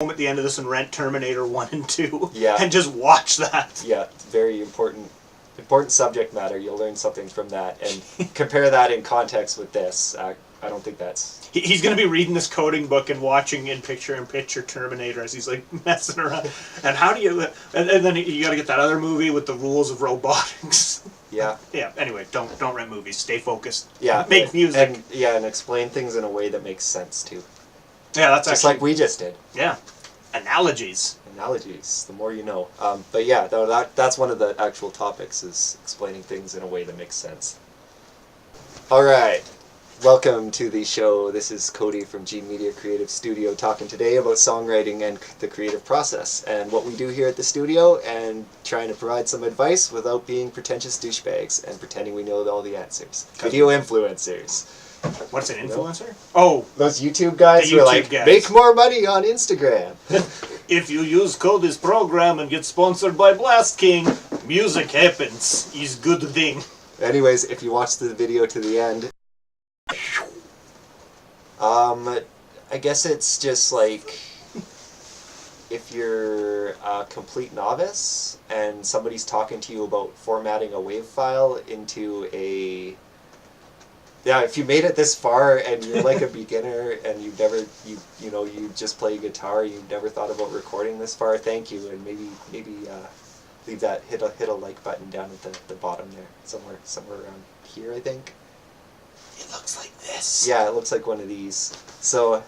At the end of this and rent Terminator 1 and 2 Yeah. and just watch that. Yeah, very important subject matter. You'll learn something from that. And compare that in context with this. I don't think that's... He's going to be reading this coding book and watching in picture Terminator as he's like messing around. And how do you... And then you got to get that other movie with the rules of robotics. Yeah. Yeah, anyway, don't rent movies. Stay focused. Yeah. Make music. And explain things in a way that makes sense, too. Yeah, that's just actually... like we just did. Yeah. Analogies. The more you know. But yeah, that's one of the actual topics, is explaining things in a way that makes sense. Alright, welcome to the show. This is Cody from G Media Creative Studio talking today about songwriting and the creative process and what we do here at the studio, and trying to provide some advice without being pretentious douchebags and pretending we know all the answers. Video influencers. What's an influencer? Oh, those YouTube guys who are like, make more money on Instagram. If you use Cody's program and get sponsored by Blast King, music happens. Is good thing. Anyways, if you watch the video to the end, I guess it's just like, if you're a complete novice and somebody's talking to you about formatting a WAV file into a... Yeah, if you made it this far and you're like a beginner and you've never, you just play guitar, you've never thought about recording this far, thank you, and maybe leave that, hit a like button down at the bottom there, somewhere around here, I think. It looks like this. Yeah, it looks like one of these. So,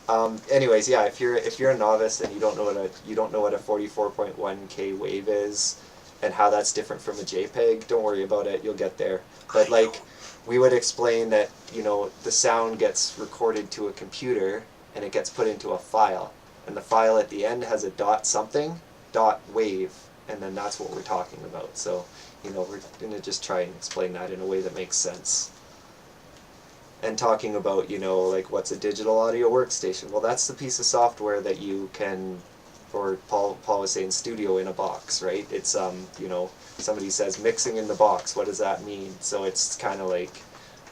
anyways, yeah, if you're a novice and you don't know what a 44.1K wave is and how that's different from a JPEG, don't worry about it, you'll get there. But like, we would explain that, the sound gets recorded to a computer and it gets put into a file. And the file at the end has a dot wave, and then that's what we're talking about. So, we're going to just try and explain that in a way that makes sense. And talking about, like, what's a digital audio workstation? Well, that's the piece of software that you can, or Paul was saying, studio in a box, right? It's, somebody says mixing in the box, what does that mean? So it's kind of like,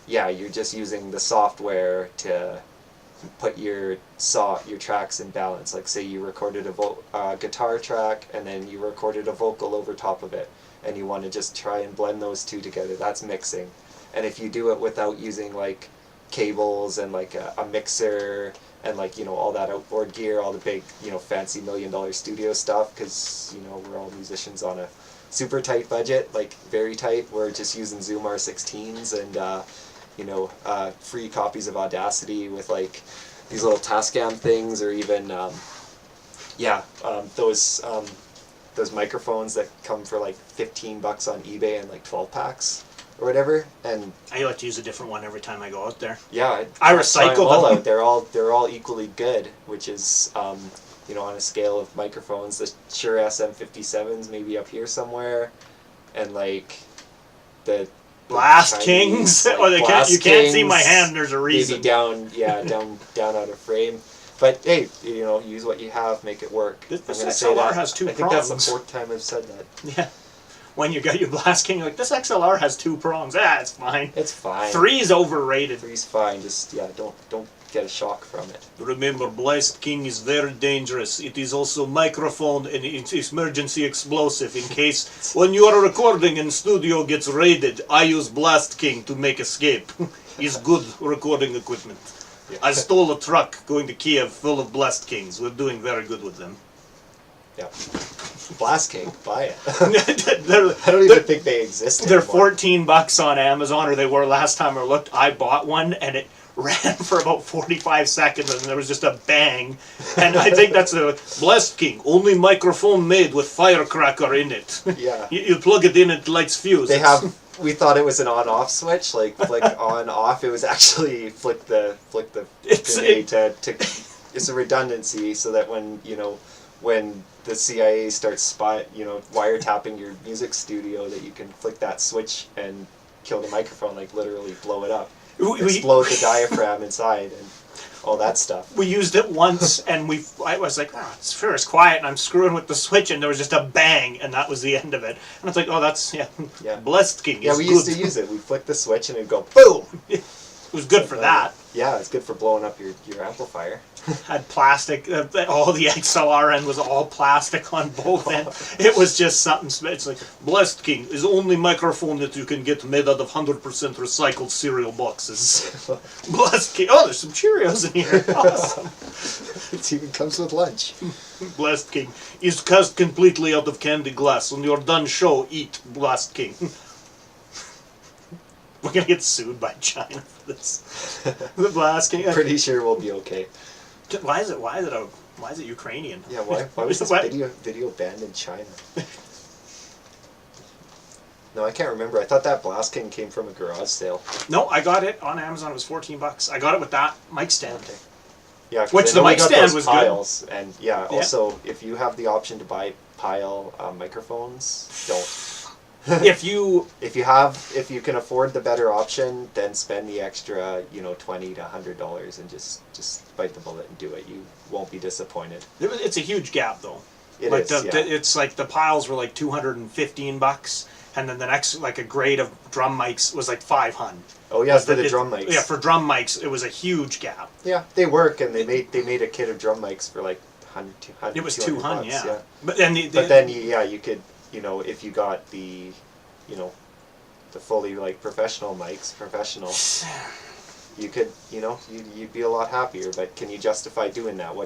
yeah, you're just using the software to put your tracks in balance. Like, say you recorded a guitar track and then you recorded a vocal over top of it, and you want to just try and blend those two together. That's mixing. And if you do it without using like cables and like a mixer and like, all that outboard gear, all the big, fancy $1 million studio stuff, because, we're all musicians on a super tight budget, like very tight. We're just using Zoom R16s and, free copies of Audacity with like these little Tascam things, or even, those microphones that come for like $15 on eBay and like 12 packs or whatever. And I like to use a different one every time I go out there. Yeah, I recycle them all out. They're all equally good, which is on a scale of microphones, the Shure SM57s maybe up here somewhere, and like the Blast Chinese, Kings, like or you can't see my Kings, hand. There's a reason. Maybe down out of frame. But hey, use what you have, make it work. This XLR has two prongs. I think that's the fourth time I've said that. Yeah. When you got your Blast King, like, this XLR has two prongs. It's fine. It's fine. 3's overrated. 3's fine. Just don't get a shock from it. Remember, Blast King is very dangerous. It is also microphone and it's emergency explosive in case when you are recording and studio gets raided. I use Blast King to make escape. It's good recording equipment. Yeah. I stole a truck going to Kiev full of Blast Kings. We're doing very good with them. Yeah. Blast King, buy it. I don't even think they exist They're anymore. $14 on Amazon, or they were last time I looked. I bought one, and it ran for about 45 seconds, and there was just a bang. And I think that's a Blast King, only microphone made with firecracker in it. Yeah. You plug it in, it lights fuse. We thought it was an on-off switch, like flick on-off. It was actually flick the grenade to it's a redundancy, so that when the CIA starts wiretapping your music studio, that you can flick that switch and kill the microphone, like literally blow it up, explode the diaphragm inside, and all that stuff. We used it once, and I was like, it's quiet, and I'm screwing with the switch, and there was just a bang, and that was the end of it. And it's like, oh, that's, Blast King is Yeah, we good. used to use it. We flick the switch, and it'd go, boom! It was good for that. Yeah, it's good for blowing up your amplifier. Had plastic. All the XLR end was all plastic on both ends. It was just something. It's like Blast King is the only microphone that you can get made out of 100% recycled cereal boxes. Blast King. Oh, there's some Cheerios in here. Awesome. It even comes with lunch. Blast King is cast completely out of candy glass. When you're done show, eat Blast King. We're gonna get sued by China for this. The Blast King. Pretty sure we'll be okay. Why is it Ukrainian? Yeah, why was this video banned in China? No, I can't remember. I thought that Blast King came from a garage sale. No, I got it on Amazon. It was $14. I got it with that mic stand. Okay. Yeah, which the mic stand was piles, good. And yeah, also if you have the option to buy pile microphones, don't. If you can afford the better option, then spend the extra, $20 to $100 and just bite the bullet and do it. You won't be disappointed. It's a huge gap though. It is. It's like the piles were like $215, and then the next like a grade of drum mics was like $500. Oh yeah, for the drum mics. Yeah, for drum mics, it was a huge gap. Yeah, they work, and they made a kit of drum mics for like 100. It was $200, yeah. But then you could, if you got the, the fully like professional mics, you could, you'd be a lot happier. But can you justify doing that?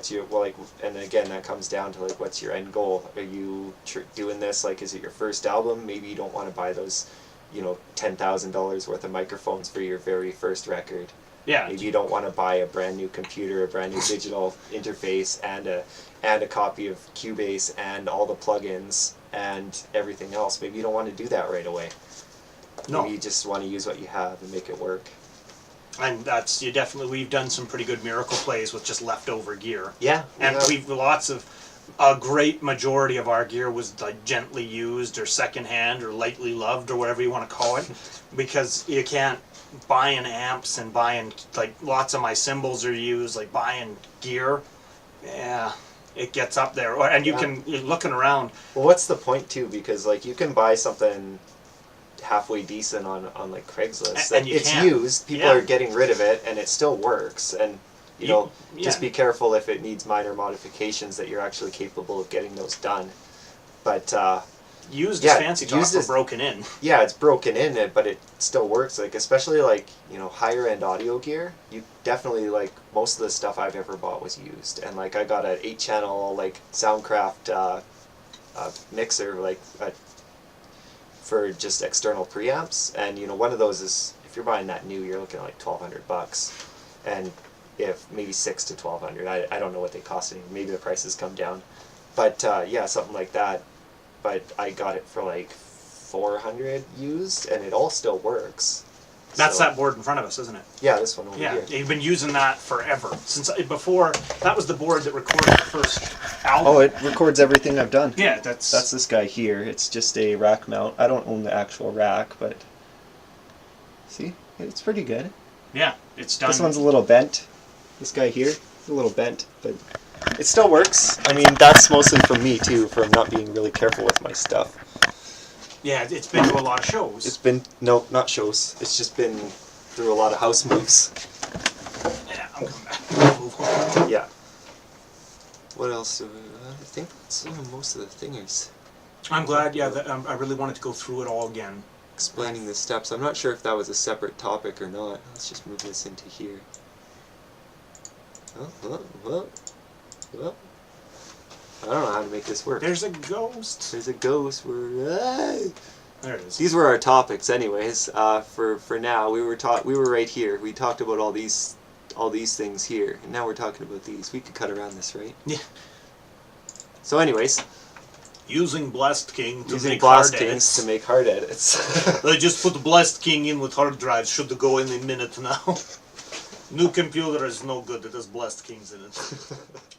And again, that comes down to like, what's your end goal? Are you doing this like, is it your first album? Maybe you don't want to buy those, $10,000 worth of microphones for your very first record. Yeah. Maybe you don't want to buy a brand new computer, a brand new digital interface, and a copy of Cubase and all the plugins and everything else. Maybe you don't want to do that right away. No. Maybe you just want to use what you have and make it work. And we've done some pretty good miracle plays with just leftover gear. Yeah. And a great majority of our gear was like gently used or secondhand or lightly loved or whatever you want to call it, because you can't buying amps and buying like lots of my cymbals are used, like buying gear. Yeah, it gets up there, and you're looking around. Well, what's the point too? Because like you can buy something halfway decent on like Craigslist. And it's used. People are getting rid of it, and it still works. And just be careful if it needs minor modifications that you're actually capable of getting those done. But used is fancy talk for broken in. Yeah, it's broken in, but it still works. Like especially like higher end audio gear. You definitely like most of the stuff I've ever bought was used. And like I got an 8-channel like Soundcraft mixer like for just external preamps, and one of those is, if you're buying that new, you're looking at like $1,200, and if maybe $600 to $1,200. I don't know what they cost anymore. Maybe the prices come down, but yeah, something like that. But I got it for like $400 used, and it all still works. That's that board in front of us, isn't it? Yeah, this one over here. Yeah, you've been using that forever. Since before, that was the board that recorded the first album. Oh, it records everything I've done. Yeah, that's this guy here. It's just a rack mount. I don't own the actual rack, but see, it's pretty good. Yeah, it's done. This one's a little bent. This guy here is a little bent, but it still works. I mean, that's mostly from me too, from not being really careful with my stuff. Yeah, it's been to a lot of shows. It's been, no, not shows. It's just been through a lot of house moves. Yeah, I'm coming back. Move on. Yeah. What else? I think that's most of the thingers. I'm glad, I really wanted to go through it all again. Explaining the steps. I'm not sure if that was a separate topic or not. Let's just move this into here. Well. I don't know how to make this work. There's a ghost. There's a ghost. There it is. These were our topics, anyways. For now, we were right here. We talked about all these things here, and now we're talking about these. We could cut around this, right? Yeah. So, anyways, using Blast King to make Blast hard Kings edits. to make hard edits. They just put Blast King in with hard drives. Should go in a minute now. New computer is no good. It has Blast Kings in it.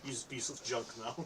Use piece of junk now.